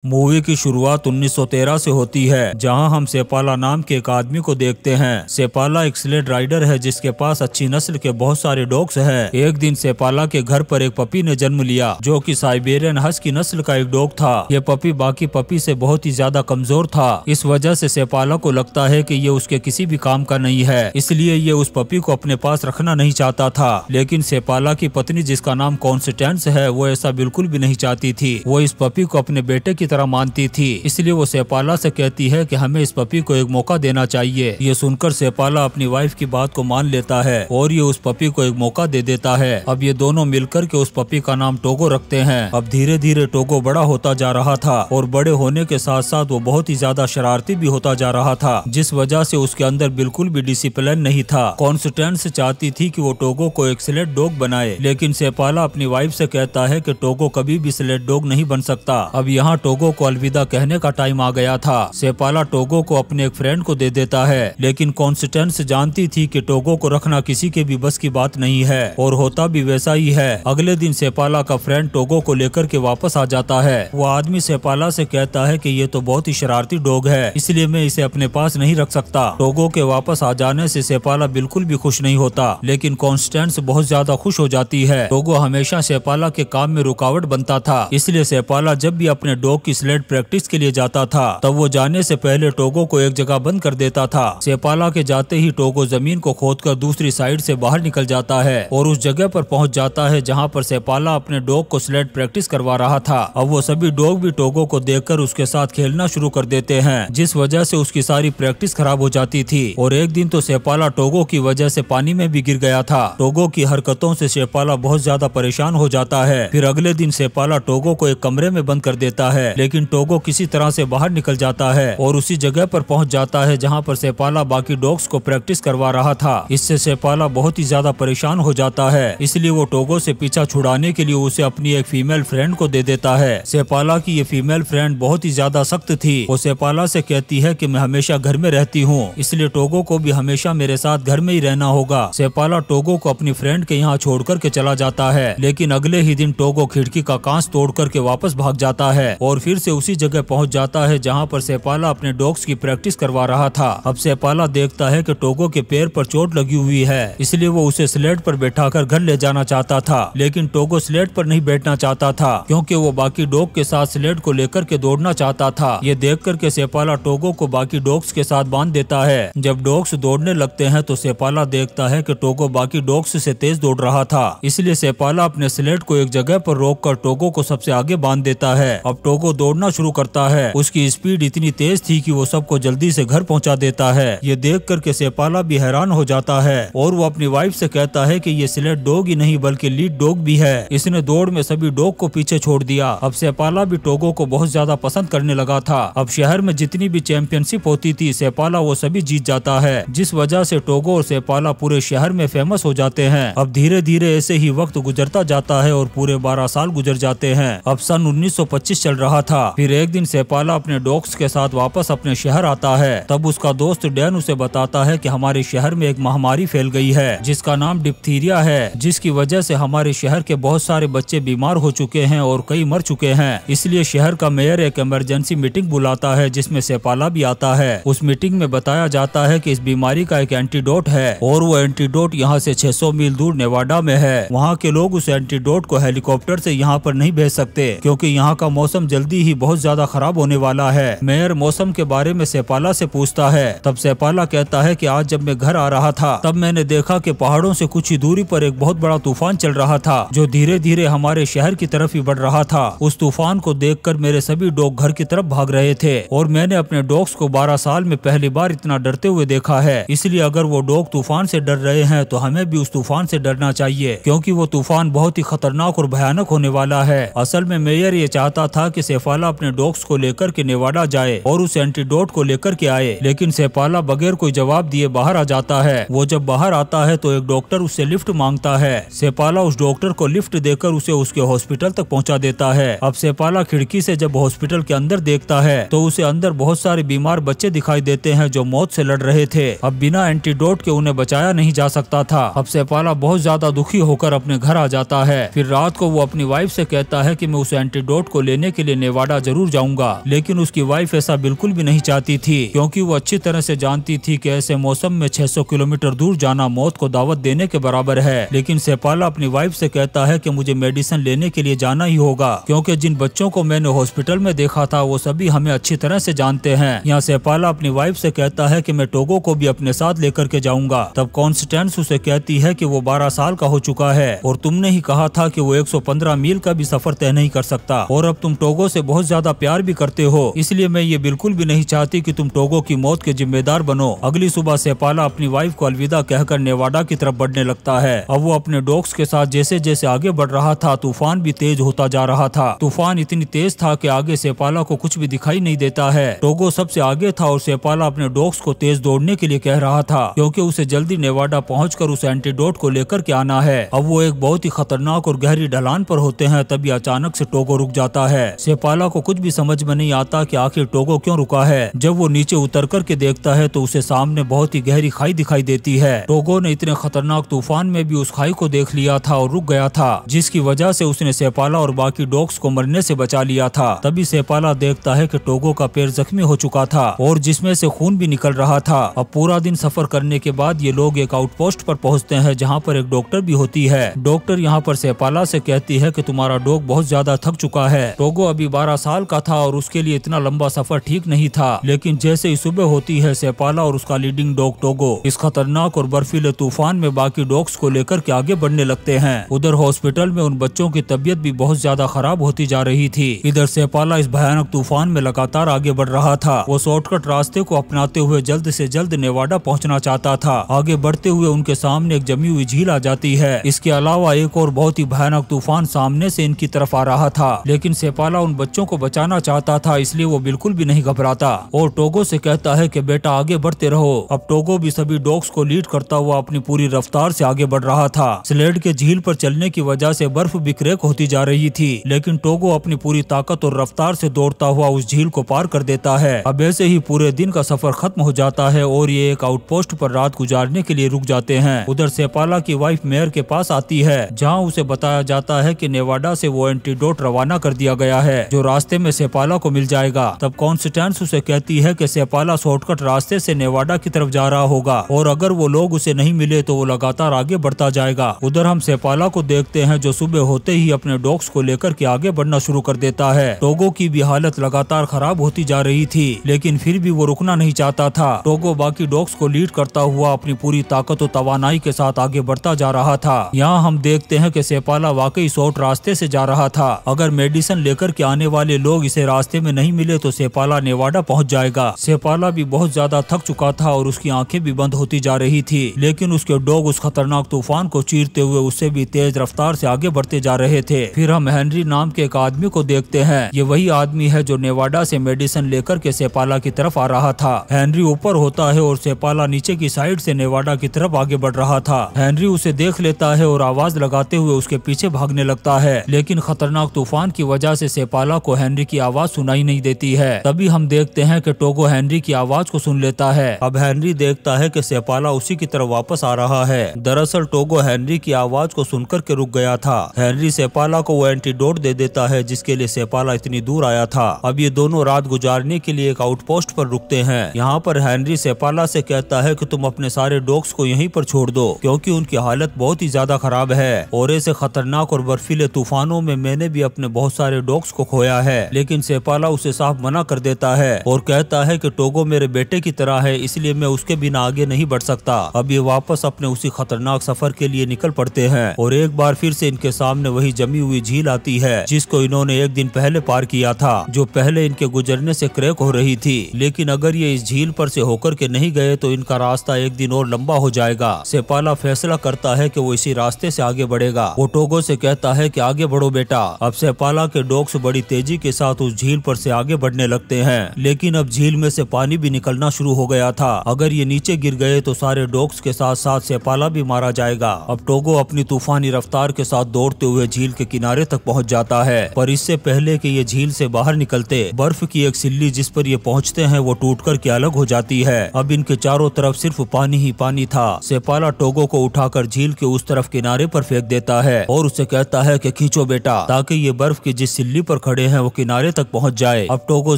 Movie की शुरुआत 1913 से होती है, जहां हम सेपाला नाम के एक आदमी को देखते हैं। सेपाला एक स्लेड राइडर है जिसके पास अच्छी नस्ल के बहुत सारे डॉग्स हैं। एक दिन सेपाला के घर पर एक पपी ने जन्म लिया, जो कि साइबेरियन हस्की नस्ल का एक डॉग था। ये पपी बाकी पपी से बहुत ही ज्यादा कमजोर था। इस वजह से सेपाला को लगता है कि ये उसके किसी भी काम का नहीं है, इसलिए ये उस पपी को अपने पास रखना नहीं चाहता था। लेकिन सेपाला की पत्नी, जिसका नाम कॉन्स्टेंस है, वो ऐसा बिल्कुल भी नहीं चाहती थी। वो इस पपी को अपने बेटे की तरह मानती थी, इसलिए वो सेपाला से कहती है कि हमें इस पपी को एक मौका देना चाहिए। ये सुनकर सेपाला अपनी वाइफ की बात को मान लेता है और ये उस पपी को एक मौका दे देता है। अब ये दोनों मिलकर के उस पपी का नाम टोगो रखते हैं। अब धीरे धीरे टोगो बड़ा होता जा रहा था और बड़े होने के साथ साथ वो बहुत ही ज्यादा शरारती भी होता जा रहा था, जिस वजह से उसके अंदर बिल्कुल भी डिसिप्लिन नहीं था। कॉन्स्टेंस चाहती थी कि वो टोगो को एक स्लेड डॉग बनाए, लेकिन सेपाला अपनी वाइफ से कहता है कि टोगो कभी भी स्लेड डॉग नहीं बन सकता। अब यहाँ टोगो को अलविदा कहने का टाइम आ गया था। सेपाला टोगो को अपने एक फ्रेंड को दे देता है, लेकिन कॉन्स्टेंस जानती थी कि टोगो को रखना किसी के भी बस की बात नहीं है, और होता भी वैसा ही है। अगले दिन सेपाला का फ्रेंड टोगो को लेकर के वापस आ जाता है। वो आदमी सेपाला से कहता है कि ये तो बहुत ही शरारती डॉग है, इसलिए मैं इसे अपने पास नहीं रख सकता। टोगो के वापस आ जाने से सेपाला बिल्कुल भी खुश नहीं होता, लेकिन कॉन्स्टेंस बहुत ज्यादा खुश हो जाती है। टोगो हमेशा सेपाला के काम में रुकावट बनता था, इसलिए सेपाला जब भी अपने डॉग की स्लेड प्रैक्टिस के लिए जाता था, तब वो जाने से पहले टोगो को एक जगह बंद कर देता था। सेपाला के जाते ही टोगो जमीन को खोदकर दूसरी साइड से बाहर निकल जाता है और उस जगह पर पहुंच जाता है जहां पर सेपाला अपने डॉग को स्लेड प्रैक्टिस करवा रहा था। अब वो सभी डॉग भी टोगो को देखकर उसके साथ खेलना शुरू कर देते हैं, जिस वजह से उसकी सारी प्रैक्टिस खराब हो जाती थी। और एक दिन तो सेपाला टोगो की वजह से पानी में भी गिर गया था। टोगो की हरकतों से सेपाला बहुत ज्यादा परेशान हो जाता है। फिर अगले दिन सेपाला टोगो को एक कमरे में बंद कर देता है, लेकिन टोगो किसी तरह से बाहर निकल जाता है और उसी जगह पर पहुंच जाता है जहां पर सेपाला बाकी डॉग्स को प्रैक्टिस करवा रहा था। इससे सेपाला बहुत ही ज्यादा परेशान हो जाता है, इसलिए वो टोगो से पीछा छुड़ाने के लिए उसे अपनी एक फीमेल फ्रेंड को दे देता है। सेपाला की ये फीमेल फ्रेंड बहुत ही ज्यादा सख्त थी। वो सेपाला से कहती है कि मैं हमेशा घर में रहती हूँ, इसलिए टोगो को भी हमेशा मेरे साथ घर में ही रहना होगा। सेपाला टोगो को अपनी फ्रेंड के यहाँ छोड़ कर के चला जाता है, लेकिन अगले ही दिन टोगो खिड़की का कांच तोड़ करके वापस भाग जाता है और फिर से उसी जगह पहुंच जाता है जहां पर सेपाला अपने डॉग्स की प्रैक्टिस करवा रहा था। अब सेपाला देखता है कि टोगो के पैर पर चोट लगी हुई है, इसलिए वो उसे स्लेड पर बैठाकर घर ले जाना चाहता था। लेकिन टोगो स्लेड पर नहीं बैठना चाहता था, क्योंकि वो बाकी डॉग के साथ स्लेड को लेकर के दौड़ना चाहता था। ये देख करके सेपाला टोगो को बाकी डॉग्स के साथ बांध देता है। जब डॉग्स दौड़ने लगते हैं तो सेपाला देखता है कि टोगो बाकी डॉग्स से तेज दौड़ रहा था, इसलिए सेपाला अपने स्लेड को एक जगह पर रोककर टोगो को सबसे आगे बांध देता है। अब टोगो दौड़ना शुरू करता है। उसकी स्पीड इतनी तेज थी कि वो सबको जल्दी से घर पहुंचा देता है। ये देख करके सेपाला भी हैरान हो जाता है और वो अपनी वाइफ से कहता है कि ये स्लेड डॉग ही नहीं बल्कि लीड डॉग भी है। इसने दौड़ में सभी डॉग को पीछे छोड़ दिया। अब सेपाला भी टोगो को बहुत ज्यादा पसंद करने लगा था। अब शहर में जितनी भी चैंपियनशिप होती थी, सेपाला वो सभी जीत जाता है, जिस वजह से टोगो और सेपाला पूरे शहर में फेमस हो जाते हैं। अब धीरे धीरे ऐसे ही वक्त गुजरता जाता है और पूरे 12 साल गुजर जाते हैं। अब सन 1925 चल रहा था। फिर एक दिन सेपाला अपने डॉग्स के साथ वापस अपने शहर आता है। तब उसका दोस्त डैन उसे बताता है कि हमारे शहर में एक महामारी फैल गई है जिसका नाम डिप्थीरिया है, जिसकी वजह से हमारे शहर के बहुत सारे बच्चे बीमार हो चुके हैं और कई मर चुके हैं। इसलिए शहर का मेयर एक इमरजेंसी मीटिंग बुलाता है, जिसमें सेपाला भी आता है। उस मीटिंग में बताया जाता है कि इस बीमारी का एक एंटीडोट है और वो एंटीडोट यहाँ से 600 मील दूर नेवाडा में है। वहाँ के लोग उस एंटीडोट को हेलीकॉप्टर से यहाँ पर नहीं भेज सकते, क्योंकि यहाँ का मौसम जल्दी ही बहुत ज्यादा खराब होने वाला है। मेयर मौसम के बारे में सेपाला से पूछता है। तब सेपाला कहता है कि आज जब मैं घर आ रहा था, तब मैंने देखा कि पहाड़ों से कुछ ही दूरी पर एक बहुत बड़ा तूफान चल रहा था, जो धीरे धीरे हमारे शहर की तरफ ही बढ़ रहा था। उस तूफान को देखकर मेरे सभी डॉग घर की तरफ भाग रहे थे और मैंने अपने डॉग्स को 12 साल में पहली बार इतना डरते हुए देखा है। इसलिए अगर वो डॉग तूफान से डर रहे हैं तो हमें भी उस तूफान से डरना चाहिए, क्योंकि वो तूफान बहुत ही खतरनाक और भयानक होने वाला है। असल में मेयर ये चाहता था कि सेपाला अपने डॉग्स को लेकर के नेवाडा जाए और उस एंटीडोट को लेकर के आए, लेकिन सेपाला बगैर कोई जवाब दिए बाहर आ जाता है। वो जब बाहर आता है तो एक डॉक्टर उससे लिफ्ट मांगता है। सेपाला उस डॉक्टर को लिफ्ट देकर उसे उसके हॉस्पिटल तक पहुंचा देता है। अब सेपाला खिड़की से जब हॉस्पिटल के अंदर देखता है तो उसे अंदर बहुत सारे बीमार बच्चे दिखाई देते हैं जो मौत से लड़ रहे थे। अब बिना एंटीडोट के उन्हें बचाया नहीं जा सकता था। अब सेपाला बहुत ज्यादा दुखी होकर अपने घर आ जाता है। फिर रात को वो अपनी वाइफ से कहता है कि मैं उस एंटीडोट को लेने के लिए नेवाडा जरूर जाऊंगा। लेकिन उसकी वाइफ ऐसा बिल्कुल भी नहीं चाहती थी, क्योंकि वो अच्छी तरह से जानती थी कि ऐसे मौसम में 600 किलोमीटर दूर जाना मौत को दावत देने के बराबर है। लेकिन सेपाला अपनी वाइफ से कहता है कि मुझे मेडिसिन लेने के लिए जाना ही होगा, क्योंकि जिन बच्चों को मैंने हॉस्पिटल में देखा था वो सभी हमें अच्छी तरह से जानते हैं। यहाँ सेपाला अपनी वाइफ से कहता है कि मैं टोगो को भी अपने साथ लेकर के जाऊंगा। तब कॉन्स्टेंस उसे कहती है कि वो 12 साल का हो चुका है और तुमने ही कहा था कि वो 115 मील का भी सफर तय नहीं कर सकता, और अब तुम टोगो से बहुत ज्यादा प्यार भी करते हो, इसलिए मैं ये बिल्कुल भी नहीं चाहती कि तुम टोगो की मौत के जिम्मेदार बनो। अगली सुबह सेपाला अपनी वाइफ को अलविदा कहकर नेवाडा की तरफ बढ़ने लगता है। अब वो अपने डॉग्स के साथ जैसे जैसे आगे बढ़ रहा था, तूफान भी तेज होता जा रहा था। तूफान इतनी तेज था कि आगे सेपाला को कुछ भी दिखाई नहीं देता है। टोगो सबसे आगे था और सेपाला अपने डॉग्स को तेज दौड़ने के लिए कह रहा था, क्योंकि उसे जल्दी नेवाडा पहुंचकर उस एंटीडोट को लेकर के आना है। अब वो एक बहुत ही खतरनाक और गहरी ढलान पर होते हैं, तभी अचानक से टोगो रुक जाता है। सेपाला को कुछ भी समझ में नहीं आता कि आखिर टोगो क्यों रुका है। जब वो नीचे उतर कर के देखता है तो उसे सामने बहुत ही गहरी खाई दिखाई देती है। टोगो ने इतने खतरनाक तूफान में भी उस खाई को देख लिया था और रुक गया था, जिसकी वजह से उसने सेपाला और बाकी डॉग्स को मरने से बचा लिया था। तभी सेपाला देखता है कि टोगो का पैर जख्मी हो चुका था और जिसमें से खून भी निकल रहा था। अब पूरा दिन सफर करने के बाद ये लोग एक आउटपोस्ट पर पहुंचते हैं, जहां पर एक डॉक्टर भी होती है। डॉक्टर यहाँ पर सेपाला से कहती है कि तुम्हारा डॉग बहुत ज्यादा थक चुका है। टोगो अभी 12 साल का था और उसके लिए इतना लंबा सफर ठीक नहीं था। लेकिन जैसे ही सुबह होती है, सेपाला और उसका लीडिंग डॉग टोगो इस खतरनाक और बर्फीले तूफान में बाकी डॉग्स को लेकर के आगे बढ़ने लगते हैं। उधर हॉस्पिटल में उन बच्चों की तबीयत भी बहुत ज्यादा खराब होती जा रही थी। इधर सेपाला इस भयानक तूफान में लगातार आगे बढ़ रहा था। वो शॉर्टकट रास्ते को अपनाते हुए जल्द से जल्द नेवाडा पहुंचना चाहता था। आगे बढ़ते हुए उनके सामने एक जमी हुई झील आ जाती है। इसके अलावा एक और बहुत ही भयानक तूफान सामने से इनकी तरफ आ रहा था, लेकिन सेपाला उन बच्चों को बचाना चाहता था, इसलिए वो बिल्कुल भी नहीं घबराता और टोगो से कहता है कि बेटा आगे बढ़ते रहो। अब टोगो भी सभी डॉग्स को लीड करता हुआ अपनी पूरी रफ्तार से आगे बढ़ रहा था। स्लेड के झील पर चलने की वजह से बर्फ भी क्रैक होती जा रही थी, लेकिन टोगो अपनी पूरी ताकत और रफ्तार से दौड़ता हुआ उस झील को पार कर देता है। अब ऐसे ही पूरे दिन का सफर खत्म हो जाता है और ये एक आउटपोस्ट पर रात गुजारने के लिए रुक जाते हैं। उधर सेपाला की वाइफ मेयर के पास आती है, जहाँ उसे बताया जाता है कि नेवाडा से वो एंटीडोट रवाना कर दिया गया है, जो रास्ते में सेपाला को मिल जाएगा। तब कॉन्स्टेंस उसे कहती है कि सेपाला शॉर्टकट रास्ते से नेवाडा की तरफ जा रहा होगा और अगर वो लोग उसे नहीं मिले तो वो लगातार आगे बढ़ता जाएगा। उधर हम सेपाला को देखते हैं, जो सुबह होते ही अपने डॉग्स को लेकर के आगे बढ़ना शुरू कर देता है। टोगो की भी हालत लगातार खराब होती जा रही थी, लेकिन फिर भी वो रुकना नहीं चाहता था। टोगो बाकी डॉग्स को लीड करता हुआ अपनी पूरी ताकत और तवानाई के साथ आगे बढ़ता जा रहा था। यहाँ हम देखते हैं कि सेपाला वाकई शॉर्ट रास्ते से जा रहा था। अगर मेडिसिन लेकर के आने वाले लोग इसे रास्ते में नहीं मिले तो सेपाला नेवाडा पहुंच जाएगा। सेपाला भी बहुत ज्यादा थक चुका था और उसकी आंखें भी बंद होती जा रही थी, लेकिन उसके डॉग उस खतरनाक तूफान को चीरते हुए उससे भी तेज रफ्तार से आगे बढ़ते जा रहे थे। फिर हम हेनरी नाम के एक आदमी को देखते हैं। ये वही आदमी है जो नेवाडा से मेडिसिन लेकर के सेपाला की तरफ आ रहा था। हेनरी ऊपर होता है और सेपाला नीचे की साइड से नेवाडा की तरफ आगे बढ़ रहा था। हेनरी उसे देख लेता है और आवाज लगाते हुए उसके पीछे भागने लगता है, लेकिन खतरनाक तूफान की वजह से सेपाला को हेनरी की आवाज सुनाई नहीं देती है। तभी हम देखते हैं कि टोगो हेनरी की आवाज को सुन लेता है। अब हेनरी देखता है कि सेपाला उसी की तरफ वापस आ रहा है। दरअसल टोगो हेनरी की आवाज को सुनकर के रुक गया था। हेनरी सेपाला को वो एंटीडोट दे देता है जिसके लिए सेपाला इतनी दूर आया था। अब ये दोनों रात गुजारने के लिए एक आउटपोस्ट पर रुकते हैं। यहाँ पर हेनरी सेपाला से कहता है कि तुम अपने सारे डॉग्स को यहीं पर छोड़ दो, क्योंकि उनकी हालत बहुत ही ज्यादा खराब है और ऐसे खतरनाक और बर्फीले तूफानों में मैंने भी अपने बहुत सारे डॉग्स को खोया है। लेकिन सेपाला उसे साफ मना कर देता है और कहता है कि टोगो मेरे बेटे की तरह है, इसलिए मैं उसके बिना आगे नहीं बढ़ सकता। अब ये वापस अपने उसी खतरनाक सफर के लिए निकल पड़ते हैं और एक बार फिर से इनके सामने वही जमी हुई झील आती है जिसको इन्होंने एक दिन पहले पार किया था, जो पहले इनके गुजरने से क्रैक हो रही थी। लेकिन अगर ये इस झील पर से होकर के नहीं गए तो इनका रास्ता एक दिन और लंबा हो जाएगा। सेपाला फैसला करता है कि वो इसी रास्ते से आगे बढ़ेगा। वो टोगो से कहता है कि आगे बढ़ो बेटा। अब सेपाला के डॉग्स बड़ी तेजी के साथ उस झील पर से आगे बढ़ने लगते हैं, लेकिन अब झील में से पानी भी निकलना शुरू हो गया था। अगर ये नीचे गिर गए तो सारे डॉग्स के साथ साथ सेपाला भी मारा जाएगा। अब टोगो अपनी तूफानी रफ्तार के साथ दौड़ते हुए झील के किनारे तक पहुंच जाता है, पर इससे पहले कि ये झील से बाहर निकलते, बर्फ की एक सिल्ली जिस पर ये पहुंचते हैं वो टूट कर के अलग हो जाती है। अब इनके चारों तरफ सिर्फ पानी ही पानी था। सेपाला टोगो को उठाकर झील के उस तरफ किनारे पर फेंक देता है और उसे कहता है कि खींचो बेटा, ताकि ये बर्फ की जिस सिल्ली पर खड़े खड़े हैं वो किनारे तक पहुंच जाए। अब टोगो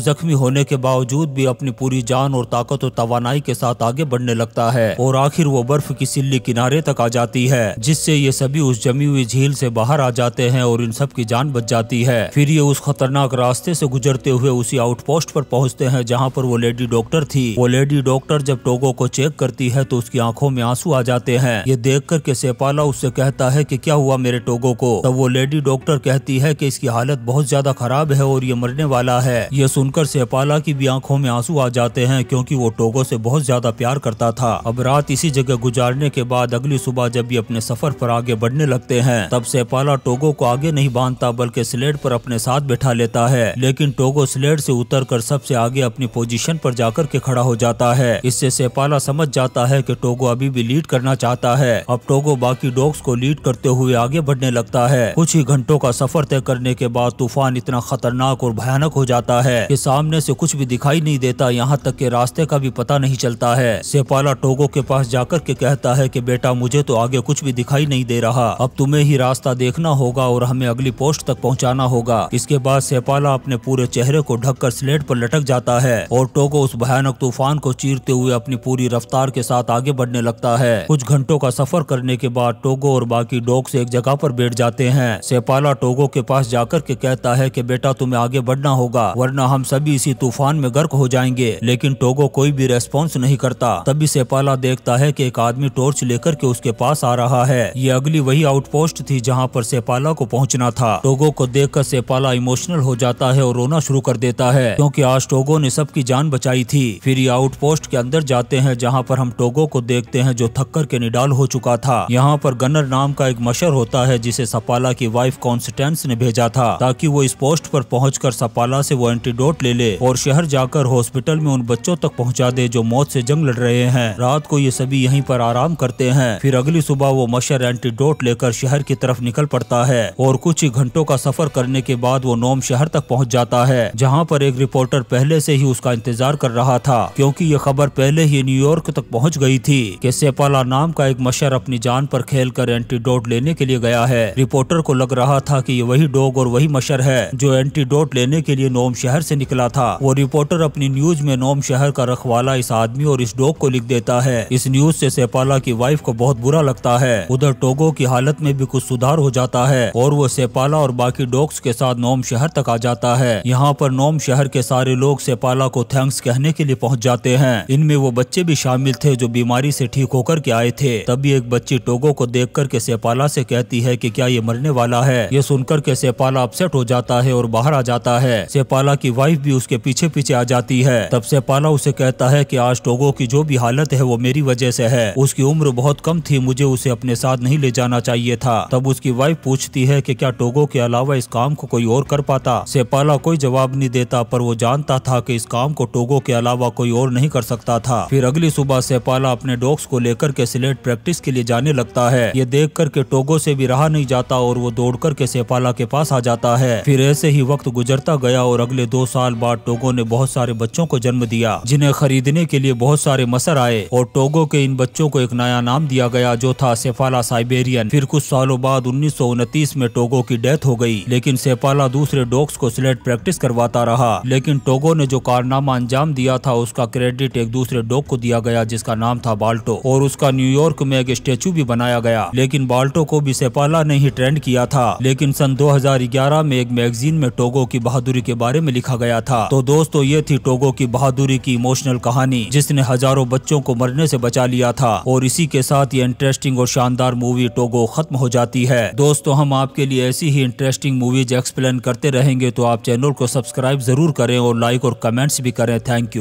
जख्मी होने के बावजूद भी अपनी पूरी जान और ताकत और तवानाई के साथ आगे बढ़ने लगता है और आखिर वो बर्फ की सिल्ली किनारे तक आ जाती है, जिससे ये सभी उस जमी हुई झील से बाहर आ जाते हैं और इन सब की जान बच जाती है। फिर ये उस खतरनाक रास्ते से गुजरते हुए उसी आउटपोस्ट पर पहुंचते हैं जहां पर वो लेडी डॉक्टर थी। वो लेडी डॉक्टर जब टोगो को चेक करती है तो उसकी आंखों में आंसू आ जाते हैं। ये देख कर के सेपाला उससे कहता है कि क्या हुआ मेरे टोगो को। तब वो लेडी डॉक्टर कहती है कि इसकी हालत बहुत ज्यादा खराब है और ये मरने वाला है। ये सुनकर सेपाला की भी आंखों में आंसू आ जाते हैं क्योंकि वो टोगो से बहुत ज्यादा प्यार करता था। अब रात इसी जगह गुजारने के बाद अगली सुबह जब ये अपने सफर पर आगे बढ़ने लगते हैं तब सेपाला टोगो को आगे नहीं बांधता बल्कि स्लेड पर अपने साथ बैठा लेता है। लेकिन टोगो स्लेड से उतरकर सबसे आगे अपनी पोजीशन पर जाकर के खड़ा हो जाता है। इससे सेपाला समझ जाता है कि टोगो अभी भी लीड करना चाहता है। अब टोगो बाकी डॉग्स को लीड करते हुए आगे बढ़ने लगता है। कुछ ही घंटों का सफर तय करने के बाद तूफान इतना खतरनाक और भयानक हो जाता है कि सामने से कुछ भी दिखाई नहीं देता, यहाँ तक कि रास्ते का भी पता नहीं चलता है। सेपाला टोगो के पास जाकर के कहता है कि बेटा मुझे तो आगे कुछ भी दिखाई नहीं दे रहा, अब तुम्हें ही रास्ता देखना होगा और हमें अगली पोस्ट तक पहुँचाना होगा। इसके बाद सेपाला अपने पूरे चेहरे को ढककर स्लेड पर लटक जाता है और टोगो उस भयानक तूफान को चीरते हुए अपनी पूरी रफ्तार के साथ आगे बढ़ने लगता है। कुछ घंटों का सफर करने के बाद टोगो और बाकी डॉग्स एक जगह पर बैठ जाते हैं। सेपाला टोगो के पास जाकर के कहता है कि बेटा तुम्हें आगे बढ़ना होगा वरना हम सभी इसी तूफान में गर्क हो जाएंगे। लेकिन टोगो कोई भी रेस्पॉन्स नहीं करता। तभी सेपाला देखता है कि एक आदमी टॉर्च लेकर के उसके पास आ रहा है। ये अगली वही आउटपोस्ट थी जहाँ पर सेपाला को पहुँचना था। टोगो को देखकर सेपाला इमोशनल हो जाता है और रोना शुरू कर देता है क्योंकि आज टोगो ने सबकी जान बचाई थी। फिर ये आउटपोस्ट के अंदर जाते हैं जहाँ पर हम टोगो को देखते हैं जो थक कर के निडाल हो चुका था। यहाँ पर गनर नाम का एक मशर होता है जिसे सपाला की वाइफ कॉन्स्टेंस ने भेजा था ताकि वो इस पोस्ट पर पहुंचकर सपाला से वो एंटीडोट ले ले और शहर जाकर हॉस्पिटल में उन बच्चों तक पहुंचा दे जो मौत से जंग लड़ रहे हैं। रात को ये सभी यहीं पर आराम करते हैं। फिर अगली सुबह वो मशर एंटीडोट लेकर शहर की तरफ निकल पड़ता है और कुछ ही घंटों का सफर करने के बाद वो नोम शहर तक पहुँच जाता है जहाँ पर एक रिपोर्टर पहले से ही उसका इंतजार कर रहा था क्योंकि ये खबर पहले ही न्यूयॉर्क तक पहुँच गई थी कि सेपाला नाम का एक मशर अपनी जान पर खेलकर एंटीडोट लेने के लिए गया है। रिपोर्टर को लग रहा था कि ये वही डॉग और वही मशर है जो एंटीडोट लेने के लिए नोम शहर से निकला था। वो रिपोर्टर अपनी न्यूज में नोम शहर का रखवाला इस आदमी और इस डॉग को लिख देता है। इस न्यूज से सेपाला की वाइफ को बहुत बुरा लगता है। उधर टोगो की हालत में भी कुछ सुधार हो जाता है और वो सेपाला और बाकी डॉग्स के साथ नोम शहर तक आ जाता है। यहाँ पर नोम शहर के सारे लोग सेपाला को थैंक्स कहने के लिए पहुँच जाते हैं। इनमें वो बच्चे भी शामिल थे जो बीमारी से ठीक होकर के आए थे। तभी एक बच्ची टोगो को देख कर के सेपाला से कहती है कि क्या ये मरने वाला है। ये सुनकर के सेपाला अपसेट हो जाता है और बाहर आ जाता है। सेपाला की वाइफ भी उसके पीछे पीछे आ जाती है। तब सेपाला उसे कहता है कि आज टोगो की जो भी हालत है वो मेरी वजह से है। उसकी उम्र बहुत कम थी, मुझे उसे अपने साथ नहीं ले जाना चाहिए था। तब उसकी वाइफ पूछती है कि क्या टोगो के अलावा इस काम को कोई और कर पाता। सेपाला कोई जवाब नहीं देता पर वो जानता था कि इस काम को टोगो के अलावा कोई और नहीं कर सकता था। फिर अगली सुबह सेपाला अपने डॉग्स को लेकर के स्लेड प्रैक्टिस के लिए जाने लगता है। ये देख कर के टोगो से भी रहा नहीं जाता और वो दौड़ कर के सेपाला के पास आ जाता है। फिर ऐसे ही वक्त गुजरता गया और अगले 2 साल बाद टोगो ने बहुत सारे बच्चों को जन्म दिया जिन्हें खरीदने के लिए बहुत सारे मसर आए और टोगो के इन बच्चों को एक नया नाम दिया गया जो था सेपाला साइबेरियन। फिर कुछ सालों बाद 1929 में टोगो की डेथ हो गई, लेकिन सेपाला दूसरे डॉग्स को स्लेड प्रैक्टिस करवाता रहा। लेकिन टोगो ने जो कारनामा अंजाम दिया था उसका क्रेडिट एक दूसरे डॉग को दिया गया जिसका नाम था बाल्टो और उसका न्यूयॉर्क में एक स्टेचू भी बनाया गया। लेकिन बाल्टो को भी सेपाला ने ही ट्रेंड किया था। लेकिन सन 2011 में एक मैगजीन में टोगो की बहादुरी के बारे में लिखा गया था। तो दोस्तों ये थी टोगो की बहादुरी की इमोशनल कहानी जिसने हजारों बच्चों को मरने से बचा लिया था। और इसी के साथ ये इंटरेस्टिंग और शानदार मूवी टोगो खत्म हो जाती है। दोस्तों हम आपके लिए ऐसी ही इंटरेस्टिंग मूवीज एक्सप्लेन करते रहेंगे, तो आप चैनल को सब्सक्राइब जरूर करें और लाइक और कमेंट्स भी करें। Thank you.